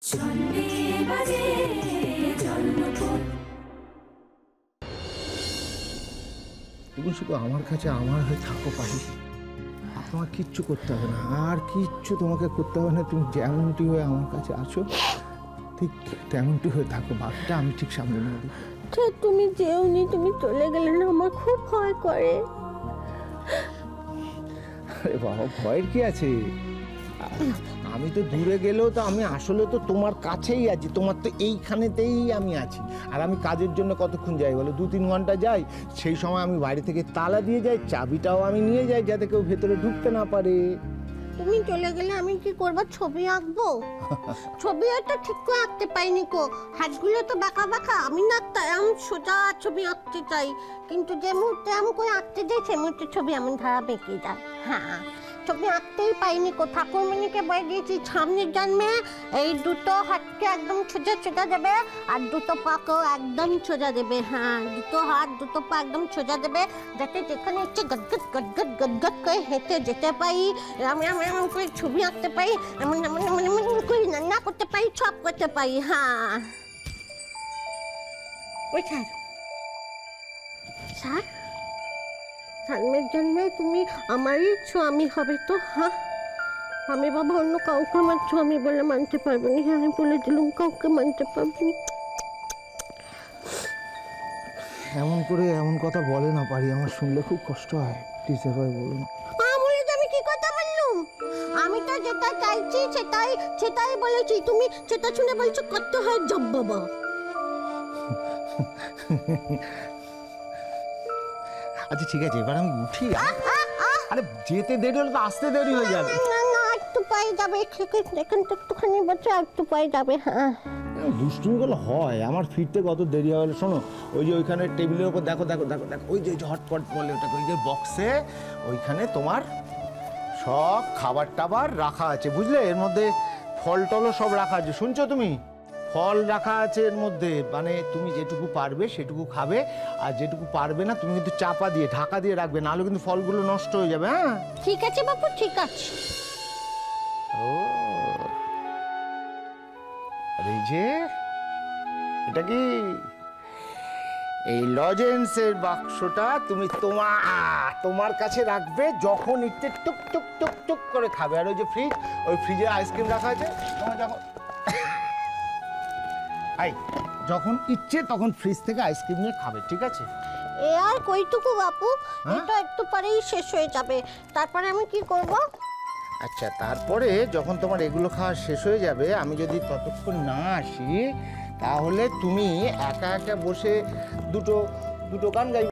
তুমি শুধু আমার কাছে আমার হয়ে থাকো পারি, তোমার কিচ্ছু করতে হবে না, আর কিচ্ছু তোমাকে করতে হবে না। তুমি যেমনটি হয়ে আমার কাছে আছো ঠিক তেমনটি হয়ে থাকো, বাকিটা আমি ঠিক সামনে নিয়ে দিই। তুমি যেওনি, তুমি চলে গেলে না আমার খুব ভয় করে। আরে বাবা, ভয়ের কি আছে? আমি তো দূরে গেলেও তো আমি আসলে তো তোমার কাছেই আছি, তোমার তো এইখানেতেই আমি আছি। আর আমি কাজের জন্য কতক্ষণ যাই বলো? 2-3 ঘন্টা যাই। সেই সময় আমি বাইরে থেকে তালা দিয়ে যাই, চাবিটাও আমি নিয়ে যাই যাতে কেউ ভেতরে ঢুকতে না পারে। তুমি চলে গেলে আমি কি করবো? ছবি আঁকবো। ছবি তো ঠিক করে আঁকতে পাইনি কো, হাতগুলো তো বাঁকা বাঁকা। আমি না এমন সোজা ছবি আঁকতে চাই, কিন্তু যে মুহূর্তে এমন করে আঁকতে যাই সেই মুহূর্তে ছবি এমন ধারা বেঁকে যায়। হ্যাঁ, ছবি আঁকতেই পাইনি কো। ঠাকুরমণিকে বলে দিয়েছি সামনের জন্মে এই দুটো হাতকে একদম সোজা সোজা দেবে, আর দুটো পাকেও একদম সোজা দেবে। হ্যাঁ, দুটো হাত দুটো পা একদম সোজা দেবে, যাতে যেখানে হচ্ছে গদগদ গদগদ গদগদ করে হেঁটে যেতে পারি, আমি এমন করে ছবি আঁকতে পারি, এমন এমন এমন এমন করে রান্না করতে পারি, সব করতে পারি। হ্যাঁ, ওই স্যার সামনের জন্মে তুমি আমারই স্বামী হবে তো? হ্যাঁ, আমি বাবা অন্য কাউকে আমার স্বামী বলে মানতে পারবো না। হ্যাঁ, আমি বলে দিলাম কাউকে মানতে পারবো না। এমন করে এমন কথা বলে না পারি, আমার শুনলে খুব কষ্ট হয়। প্লিজ এবার বলুন। আমি কি কথা বললুম? আমি তো যেটা চাইছি সেটাই বলেছি, তুমি সেটা শুনে বলছো কত হয় জব বাবা। আচ্ছা ঠিক আছে, এবার আমি উঠি। আরে যেতে দেরি হলে তো আসতে দেরি হয়ে যাবে। না, একটু পায়ে যাবে, এখন তো একটুখানি বছর একটু পায়ে যাবে। হ্যাঁ, দুষ্টুমিগুলো হয়, আমার ফিরতে কত দেরি হবে। শোনো, ওই যে ওইখানে টেবিলের উপর দেখো দেখো দেখো দেখো, ওই যে হটপট বলে ওটাকে, ওই যে বক্সে ওইখানে তোমার সব খাবার টাবার রাখা আছে, বুঝলে? এর মধ্যে ফল টলও সব রাখা আছে, শুনছো তুমি? ফল রাখা আছে এর মধ্যে, মানে তুমি যেটুকু পারবে সেটুকু খাবে, আর যেটুকু পারবে না তুমি কিন্তু চাপা দিয়ে ঢাকা দিয়ে রাখবে, নাহলে কিন্তু ফলগুলো নষ্ট হয়ে যাবে। হ্যাঁ ঠিক আছে বাবু, ঠিক আছে। ও আরে যে এটা কি? এই লজেন্সের বাক্সটা তুমি তোমার কাছে রাখবে, যখন ইচ্ছে টুক টুক টুক টুক করে খাবে। আর ওই যে ফ্রিজ, ওই ফ্রিজে আইসক্রিম রাখা আছে, তোমার যখন ইচ্ছে তখন ফ্রিজ থেকে আইসক্রিম নিয়ে খাবে, ঠিক আছে? এ আর কইটুকু বাপু, এটা একটু পরেই শেষ হয়ে যাবে, তারপরে আমি কি করব? আচ্ছা, তারপরে যখন তোমার এগুলো খাওয়া শেষ হয়ে যাবে, আমি যদি ততক্ষণ না আসি, তাহলে তুমি একা একা বসে দুটো গান গাইবে।